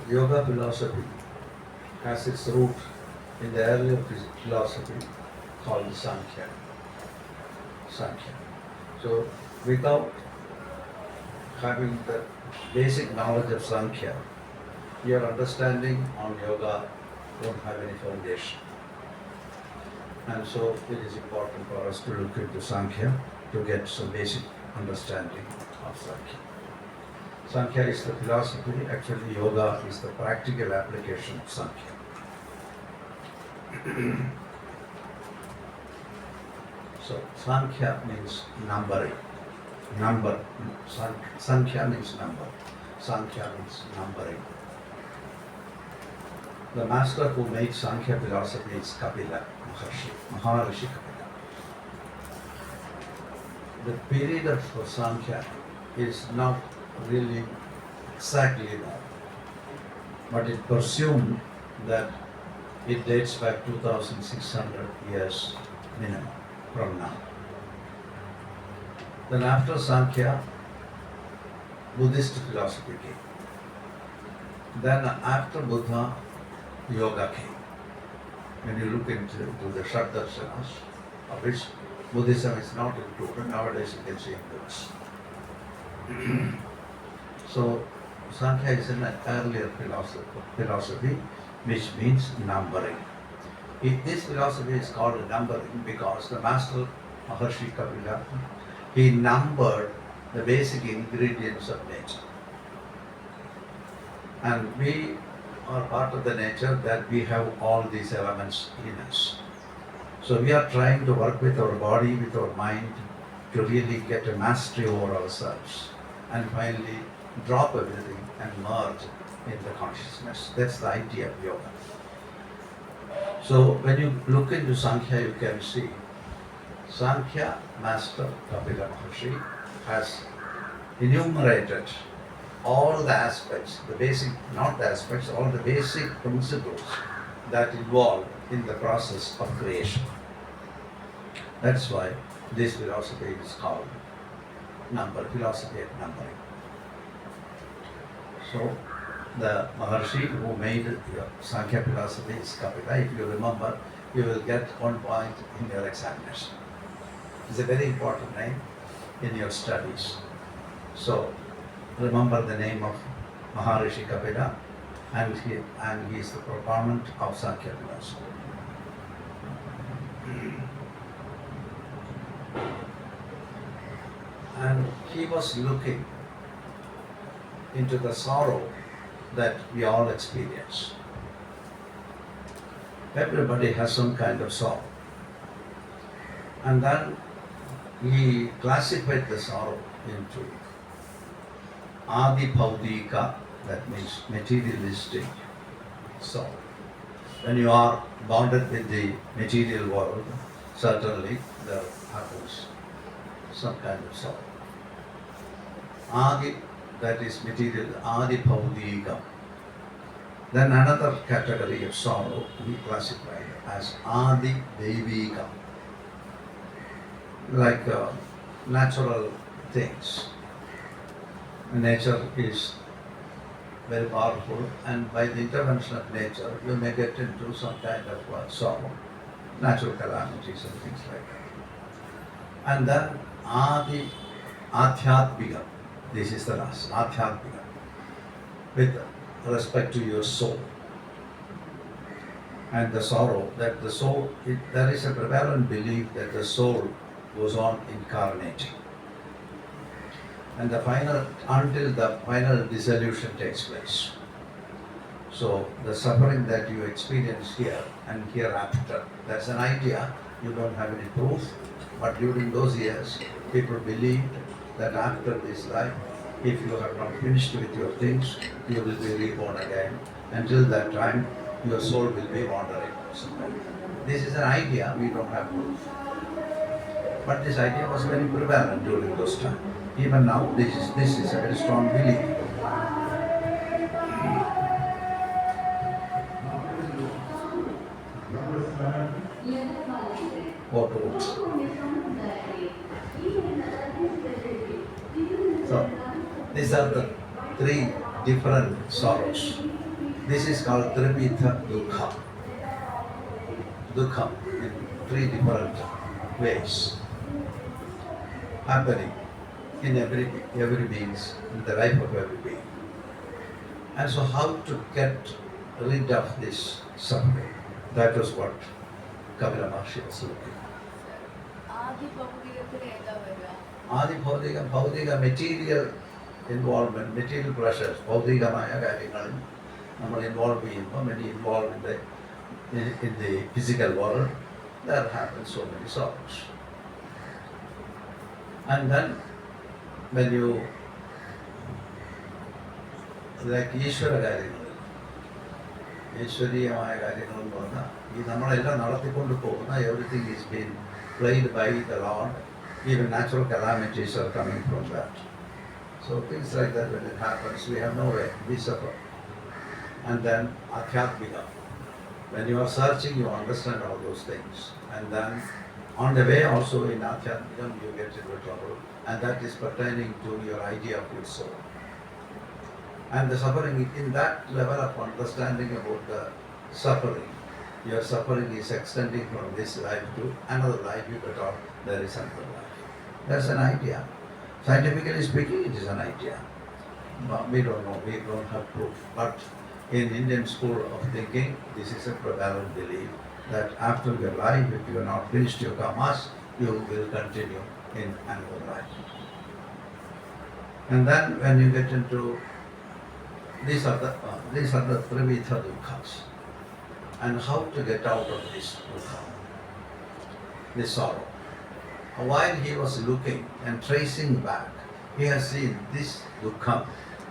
Yoga philosophy has its root in the earlier philosophy called Sāṅkhya. Sāṅkhya. So, without having the basic knowledge of Sāṅkhya, your understanding on yoga won't have any foundation. And so it is important for us to look into Sāṅkhya to get some basic understanding of Sāṅkhya. Sāṅkhya is the philosophy, actually yoga is the practical application of Sāṅkhya. So Sāṅkhya means numbering. Number. Sāṅkhya means number. Sāṅkhya means numbering. The master who made Sāṅkhya philosophy is Kapila, Maharishi Kapila. The period for Sāṅkhya is not really exactly known, but it presumed that it dates back 2600 years minimum from now. Then after Sāṅkhya, Buddhist philosophy came. Then after Buddha, yoga came. When you look into the Shad-darshanas, of which Buddhism is not included, nowadays you can see in books. So Sāṅkhya is an earlier philosophy which means numbering. This philosophy is called numbering because the master Maharishi Kapila, he numbered the basic ingredients of nature. And we are part of the nature that we have all these elements in us. So we are trying to work with our body, with our mind, to really get a mastery over ourselves and finally drop everything and merge in the consciousness. That's the idea of yoga. So when you look into Sāṅkhya, you can see Sāṅkhya master Kapila Maharshi has enumerated all the aspects, the basic, not the aspects, all the basic principles that involve in the process of creation. That's why this philosophy is called philosophy of numbering. So the Maharshi who made the Sāṅkhya philosophy is Kapila. If you remember, you will get 1 point in your examination. It's a very important name in your studies. So remember the name of Maharishi Kapila, and he is the proponent of Sāṅkhya philosophy. And he was looking into the sorrow that we all experience. Everybody has some kind of sorrow. And then he classified the sorrow into Adhibhautika, that means materialistic sorrow. When you are bonded with the material world, certainly there happens some kind of sorrow. Adi, that is material, Adhibhautika. Then another category of sorrow we classify as Adhidaivika, like natural things. Nature is very powerful, and by the intervention of nature, you may get into some kind of sorrow, natural calamities and things like that. And then Adhyatmika, this is the last, Adhyatmika, with respect to your soul. And the sorrow, that the soul, there is a prevalent belief that the soul goes on incarnating. And until the final dissolution takes place. So the suffering that you experience here and hereafter, that's an idea, you don't have any proof, but during those years, people believed that after this life, if you have not finished with your things, you will be reborn again. Until that time, your soul will be wandering somewhere. This is an idea, we don't have proof. But this idea was very prevalent during those times. Even now, this is a very strong belief. What else? So, these are the three different sorrows. This is called Trivitha Dukkha. Dukkha in three different ways happening in every being's, in the life of every being. And so how to get rid of this suffering? That was what Kapila Maharshi was looking. Adhibhautika, material involvement, material pressures, ഭൗതികമായ കാര്യങ്ങളിൽ നമ്മൾ involved ചെയ്യുമ്പോൾ, when you involved in the physical world, there happen so many sorrows. And then when you, like ഈശ്വര കാര്യങ്ങളിൽ, ഈശ്വരീയമായ കാര്യങ്ങൾ എന്ന് പറഞ്ഞാൽ ഈ നമ്മളെല്ലാം നടത്തിക്കൊണ്ട് പോകുന്ന everything is being played by the Lord. Even natural calamities are coming from that. So things like that, when it happens, we have no way, we suffer. And then Adhyatmika. When you are searching, you understand all those things. And then on the way also in Adhyatmika, you get into trouble. And that is pertaining to your idea of your soul. And the suffering, in that level of understanding about the suffering, your suffering is extending from this life to another life. You get out, there is another life. That's an idea. Scientifically speaking, it is an idea. But we don't know, we don't have proof. But in Indian school of thinking, this is a prevalent belief that after your life, if you have not finished your tamas, you will continue in another life. And then when you get into, these are the Trivitha Dukkhas. And how to get out of this dukkha, this sorrow. While he was looking and tracing back, he has seen this dukkha,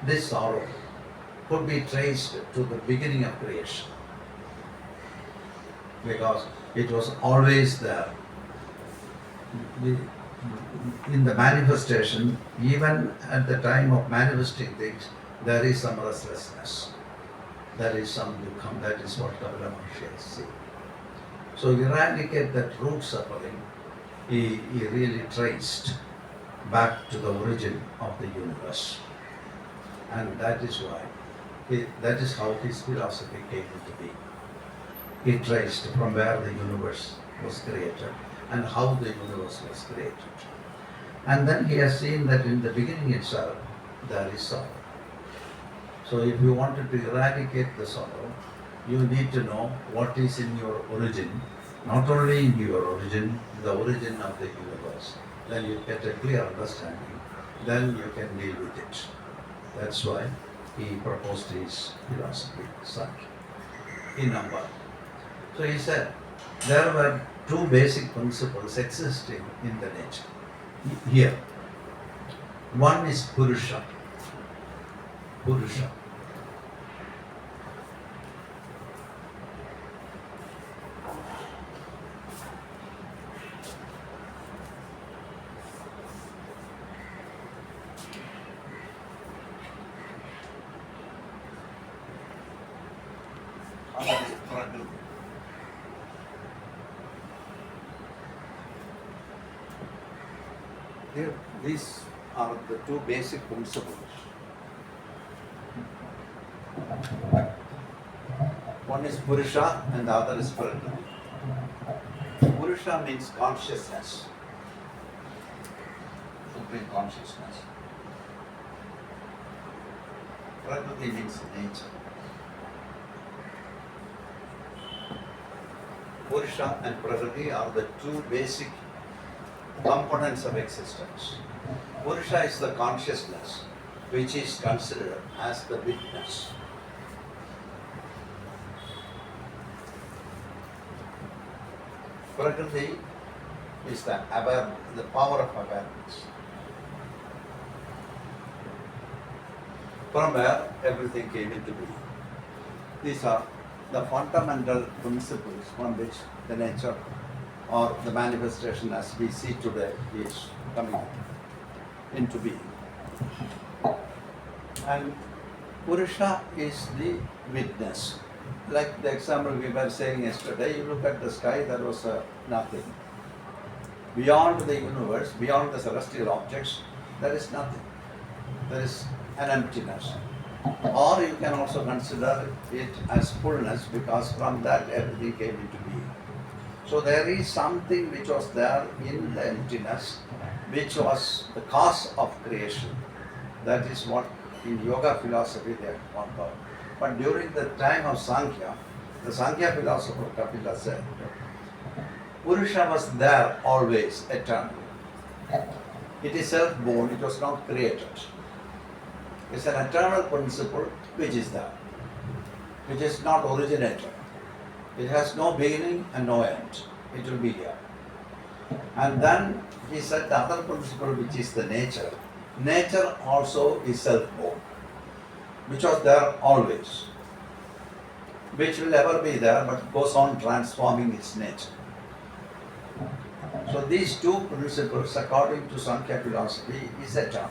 this sorrow, could be traced to the beginning of creation. Because it was always there. In the manifestation, even at the time of manifesting things, there is some restlessness. There is some dukkha. That is what Kapila Maharshi has seen. So eradicate that root suffering. He really traced back to the origin of the universe. And that is why, that is how his philosophy came into being. He traced from where the universe was created and how the universe was created. And then he has seen that in the beginning itself, there is sorrow. So if you wanted to eradicate the sorrow, you need to know what is in your origin. Not only in your origin, the origin of the universe. Then you get a clear understanding. Then you can deal with it. That's why he proposed his philosophy, Sāṅkhya, in number. So he said, there were two basic principles existing in the nature. Here. One is Purusha. Purusha. Prakriti. These are the two basic principles. One is Purusha and the other is Prakriti. Purusha means consciousness, supreme consciousness. Prakriti means nature. Purusha and Prakriti are the two basic components of existence. Purusha is the consciousness which is considered as the witness. Prakriti is the power of awareness. From where everything came into being. These are the fundamental principles from which the nature or the manifestation as we see today is coming into being. And Purusha is the witness. Like the example we were saying yesterday, you look at the sky, there was nothing. Beyond the universe, beyond the celestial objects, there is nothing. There is an emptiness. Or you can also consider it as fullness, because from that everything came into being. So there is something which was there in the emptiness, which was the cause of creation. That is what in yoga philosophy they have found out. But during the time of Sāṅkhya, the Sāṅkhya philosopher Kapila said, Purusha was there always, eternally. It is self-born, it was not created. It's an eternal principle which is there, which is not originated. It has no beginning and no end. It will be here. And then he said the other principle, which is the nature. Nature also is self-born, which was there always, which will ever be there, but goes on transforming its nature. So these two principles, according to Sankhya philosophy, is eternal.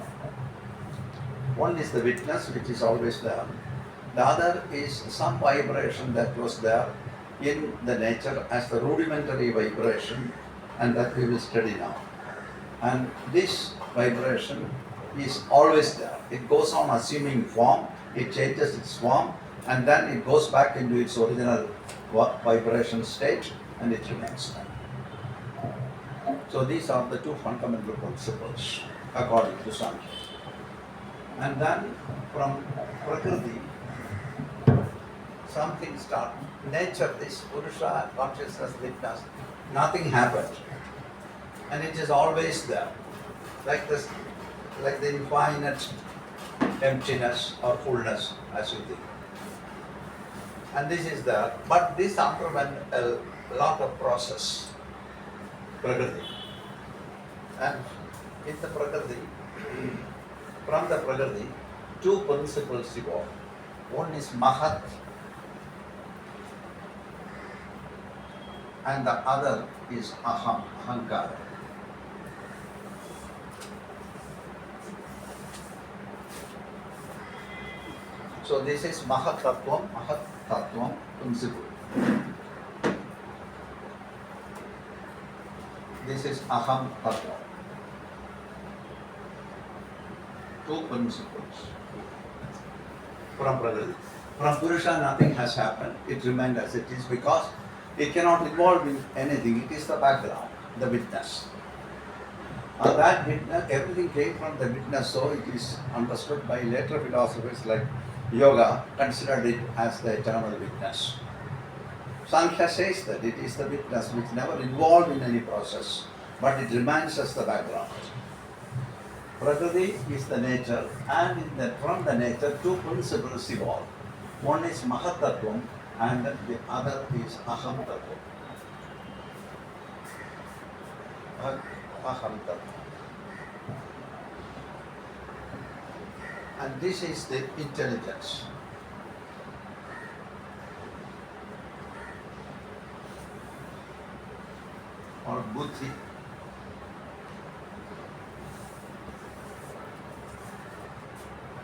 One is the witness, which is always there. The other is some vibration that was there in the nature as the rudimentary vibration, and that we will study now. And this vibration is always there. It goes on assuming form, it changes its form, and then it goes back into its original vibration state, and it remains there. So these are the two fundamental principles according to Santhi. And then from Prakriti, something starts. Nature, this Purusha, consciousness, witness, nothing happened. And it is always there. Like this, like the infinite emptiness or fullness, as you think. And this is there. But this underwent a lot of process. Prakriti. And in the Prakriti, from the Prakriti, two principles evolve. One is Mahat, and the other is Ahamkara. So this is Mahat Tattvam principle. This is Aham Tattva. Two principles from Prakriti. From Purusha, nothing has happened. It remained as it is because it cannot involve in anything. It is the background, the witness. That witness, everything came from the witness, so it is understood by later philosophers like Yoga, considered it as the eternal witness. Sāṅkhya says that it is the witness which never involved in any process, but it remains as the background. Prakriti is the nature, and from the nature two principles evolve. One is Mahat Tattvam, and the other is Aham Tattvam. Aham Tattvam. And this is the intelligence. Or buddhi.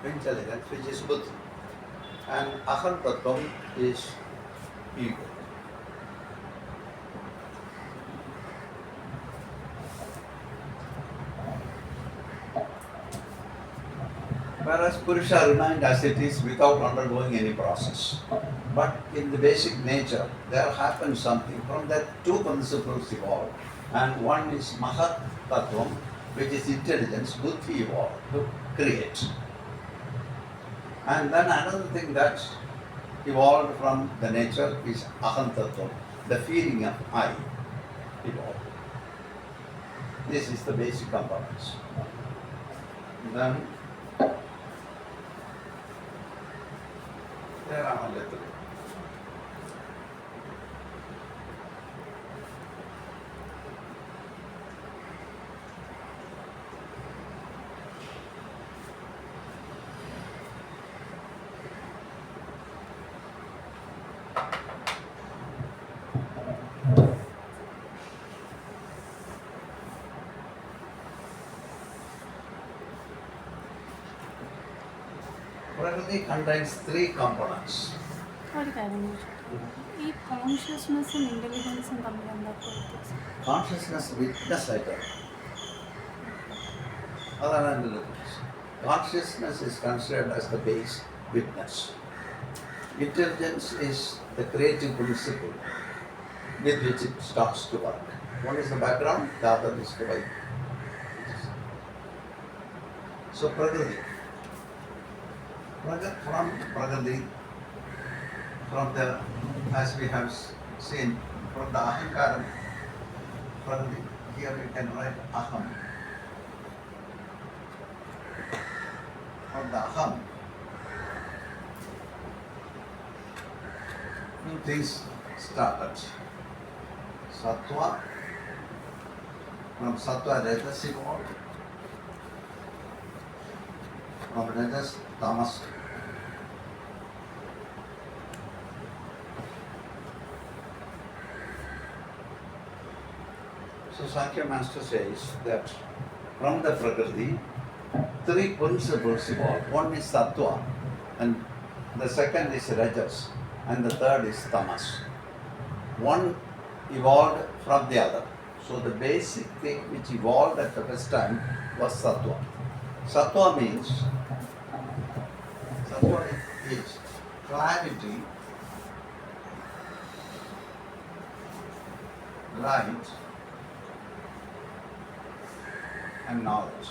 Intelligence, which is buddhi. And Aham Tattvam is ego. Whereas Purusha remained as it is without undergoing any process. But in the basic nature, there happens something. From that two principles evolved. And one is Mahat Tattvam, which is intelligence, buddhi evolved to create. And then another thing that evolved from the nature is Aham Tattvam, the feeling of I evolved. This is the basic components. Then there are a little. Prakriti contains three components. ഒരു കാര്യം ചോദിച്ചോട്ടെ? ഈ കോൺഷ്യസ്നെസ്സും ഇൻ്റലിജൻസും തമ്മിൽ എന്താ വ്യത്യാസം? Consciousness, witness item. Other than the Consciousness is considered as the base, witness. Intelligence is the creative principle with which it starts to work. One is the background, the other is the vibe. So Prakriti. From Prakriti, from the, as we have seen, from the Ahamkara, Prakriti, here we can write Aham. From the Aham, two things started. Sattva, from Sattva Rajas evolved, from Rajas tamas. So Sāṅkhya master says that from the Prakriti, three principles evolve. One is sattva, and the second is rajas, and the third is tamas. One evolved from the other. So the basic thing which evolved at the first time was sattva. Sattva means, sattva is clarity, light, and knowledge.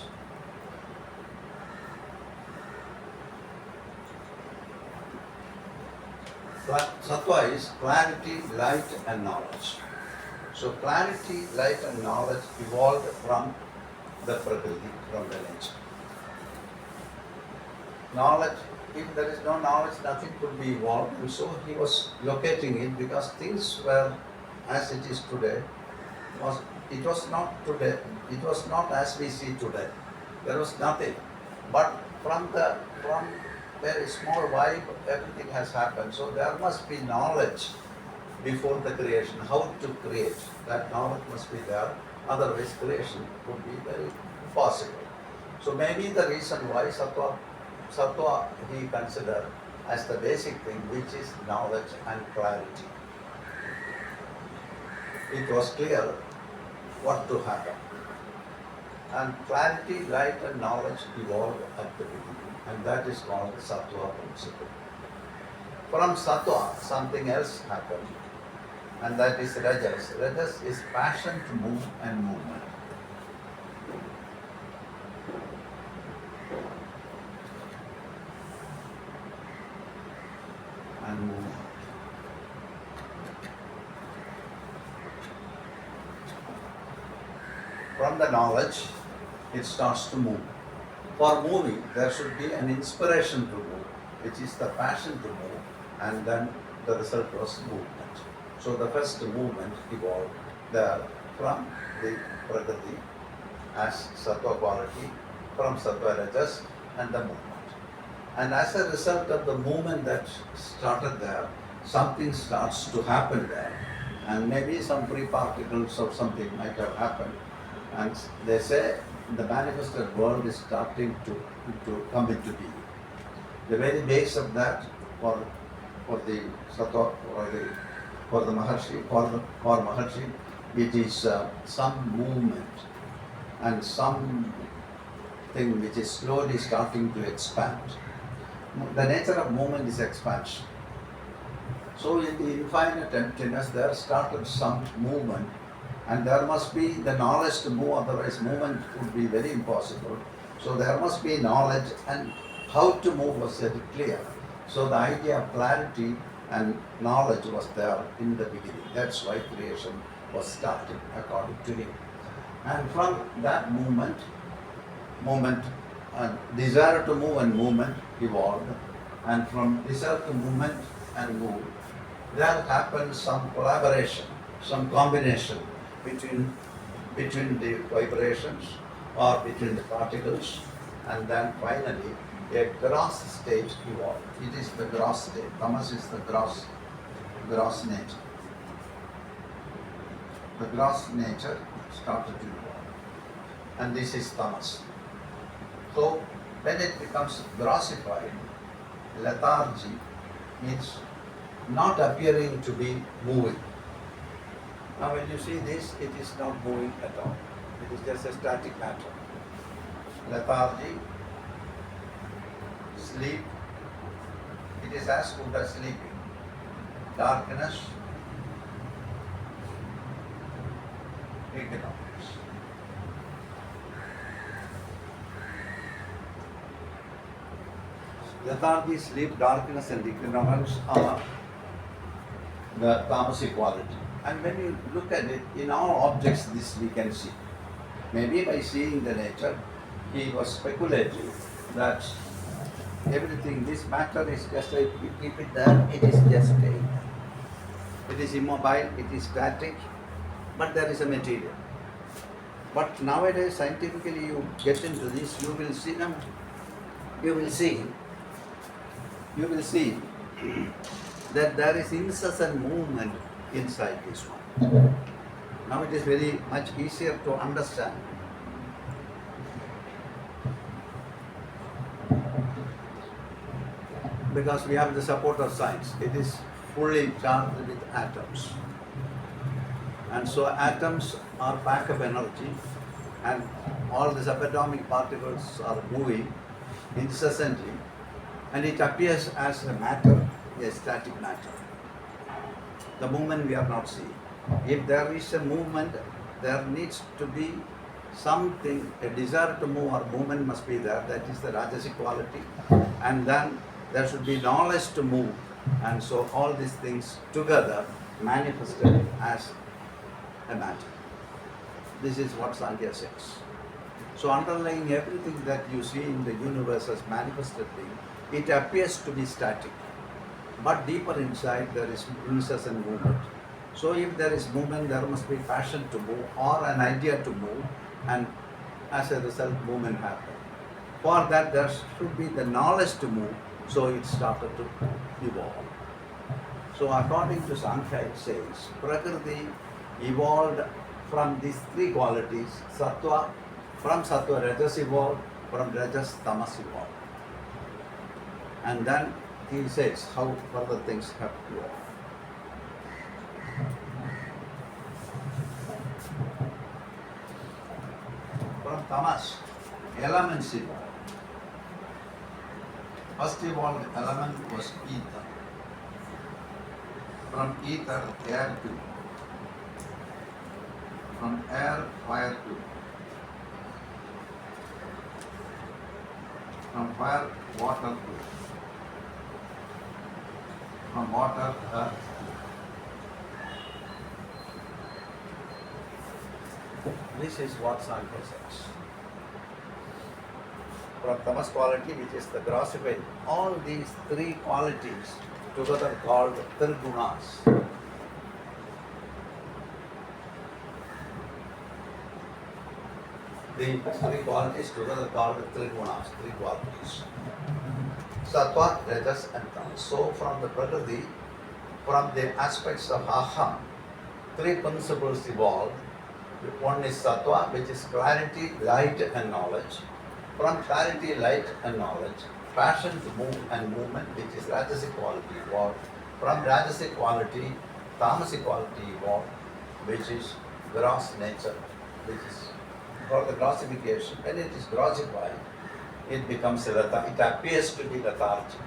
Sattva is clarity, light, and knowledge. So clarity, light, and knowledge evolved from the Prakriti, from the nature. Knowledge, if there is no knowledge, nothing could be evolved. And so he was locating it because things were as it is today. It was not today. It was not as we see today. There was nothing. But from very small vibe, everything has happened. So there must be knowledge before the creation. How to create? That knowledge must be there. Otherwise, creation would be very possible. So maybe the reason why sattva he considered as the basic thing, which is knowledge and clarity. It was clear what to happen. And clarity, light, and knowledge evolved at the beginning, and that is called the sattva principle. From sattva, something else happened, and that is rajas. Rajas is passion to move and movement. And movement. From the knowledge, it starts to move. For moving, there should be an inspiration to move, which is the passion to move, and then the result was movement. So the first movement evolved there from the Prakriti as sattva quality, from sattva rajas, and the movement. And as a result of the movement that started there, something starts to happen there, and maybe some free particles or something might have happened. And they say the manifested world is starting to come into being. The very base of that for the sattva, for the Maharshi, for Maharshi, it is some movement and some thing which is slowly starting to expand. The nature of movement is expansion. So in the infinite emptiness there started some movement, and there must be the knowledge to move, otherwise movement would be very impossible. So there must be knowledge, and how to move was very clear. So the idea of clarity and knowledge was there in the beginning. That's why creation was started according to him. And from that movement and desire to move and movement evolved. And from desire to movement and move, there happened some collaboration, some combination between the vibrations or between the particles, and then finally a gross state evolved. It is the gross state. Tamas is the gross nature. The gross nature started to evolve, and this is tamas. So when it becomes grossified, lethargy means not appearing to be moving. Now when you see this, it is not moving at all. It is just a static matter. Lethargy, sleep, is as good as sleeping. Darkness, ignorance. Lethargy, sleep, darkness and ignorance are the tamas quality. And when you look at it, in all objects this we can see. Maybe by seeing the nature, he was speculating that everything, this matter is just like, you keep it there, it is just it is immobile, it is static, but there is a material. But nowadays, scientifically, you get into this, you will see that there is incessant movement inside this one. Now it is very much easier to understand. Because we have the support of science. It is fully charged with atoms. And so atoms are pack of energy, and all the subatomic particles are moving incessantly, and it appears as a matter, a static matter. The movement we are not seeing. If there is a movement, there needs to be something, a desire to move or movement must be there. That is the Rajasic quality. And then there should be knowledge to move. And so all these things together manifested as a matter. This is what Sāṅkhya says. So underlying everything that you see in the universe as manifested thing, it appears to be static. But deeper inside there is incessant movement. So if there is movement, there must be passion to move or an idea to move, and as a result movement happens. For that there should be the knowledge to move, so it started to evolve. So according to Sāṅkhya it says, Prakriti evolved from these three qualities, sattva, from sattva rajas evolved, from rajas tamas evolved. And then he says how further things have evolved. From tamas, elements evolved. First evolved element was ether. From ether, air to. From air, fire to. From fire, water to. From water, earth. This is what Santhi says. From tamas quality, which is the grossified, all these three qualities together called gunas. The three qualities together called gunas, three qualities. Sattva, rajas and tamas. So from the Prakriti, from the aspects of Aham, three principles evolved. One is sattva, which is clarity, light and knowledge. From clarity, light and knowledge, passion to move and movement, which is Rajasic quality evolved. From Rajasic quality, Tamasic quality evolved, which is gross nature, which is for the grossification. When it is grossified, it becomes lethargic. It appears to be lethargic,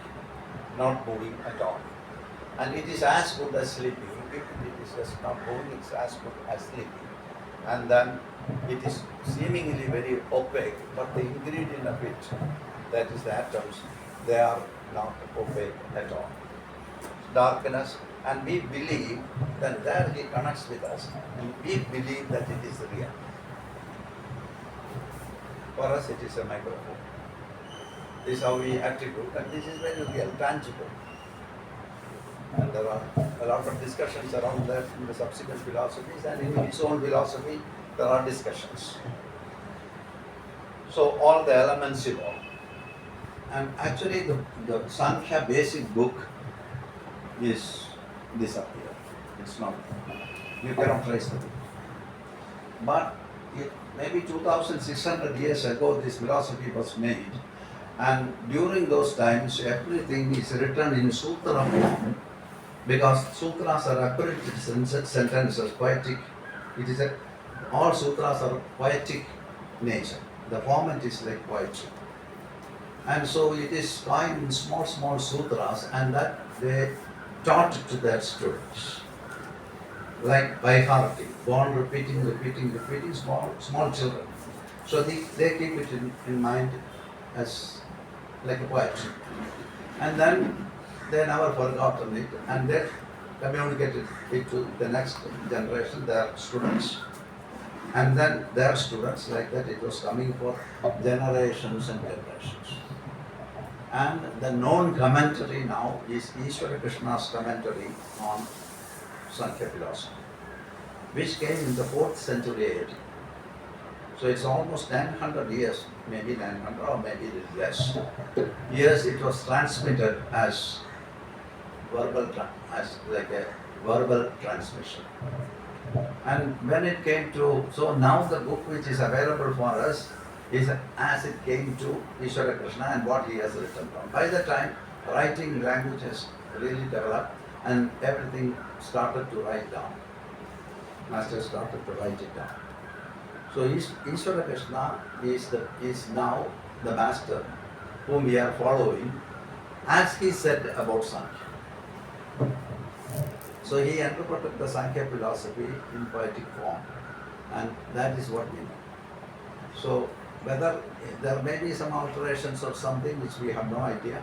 not moving at all. And it is as good as sleeping. If it is just not moving, it's as good as sleeping. And then it is seemingly very opaque, but the ingredient of it, that is the atoms, they are not opaque at all. Darkness, and we believe that there he connects with us, and we believe that it is real. For us it is a microphone. This is how we attribute, and this is very real, tangible. And there are a lot of discussions around that in the subsequent philosophies, and in its own philosophy there are discussions. So all the elements evolve. And actually the Sāṅkhya basic book is disappeared. It's not, you cannot trace the book. But maybe 2600 years ago this philosophy was made, and during those times everything is written in sutra form, because sutras are accurate sentences, poetic. It is all sutras are poetic nature. The format is like poetry. And so it is coined in small, small sutras, and that they taught it to their students. Like by hearting, go on repeating, small children. So they keep it in mind as like a poetry. And then they never forgotten it, and they communicated it to the next generation, their students. And then their students, like that it was coming for generations and generations. And the known commentary now is Ishvara Krishna's commentary on Sāṅkhya philosophy, which came in the 4th century AD. So it's almost 900 years, maybe 900 or maybe a little less. Years it was transmitted as as like a verbal transmission. And when it came to, so now the book which is available for us is as it came to Ishvara Krishna and what he has written down. By the time writing language has really developed and everything started to write down. Master started to write it down. So Ishvara Krishna is now the master whom we are following, as he said about Santhi. So he interpreted the Sāṅkhya philosophy in poetic form, and that is what we know. So whether there may be some alterations or something which we have no idea,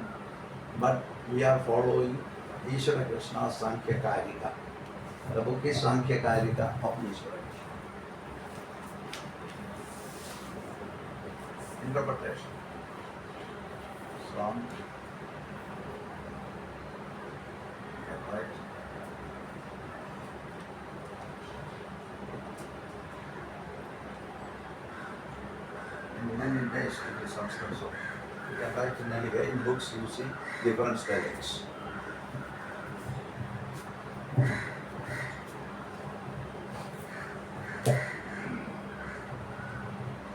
but we are following Ishvara Krishna's Sāṅkhya Karika. The book is Sāṅkhya Karika of Ishvara Krishna. Interpretation from right. In many ways it is Sanskrit, so you can write in any way. In books you see different spellings.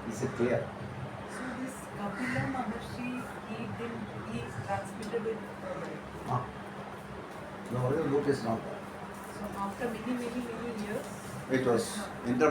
Is it clear? So this Kapila Maharshi, he transmitted it. No, the book is not there. So after many years. It was interpreted.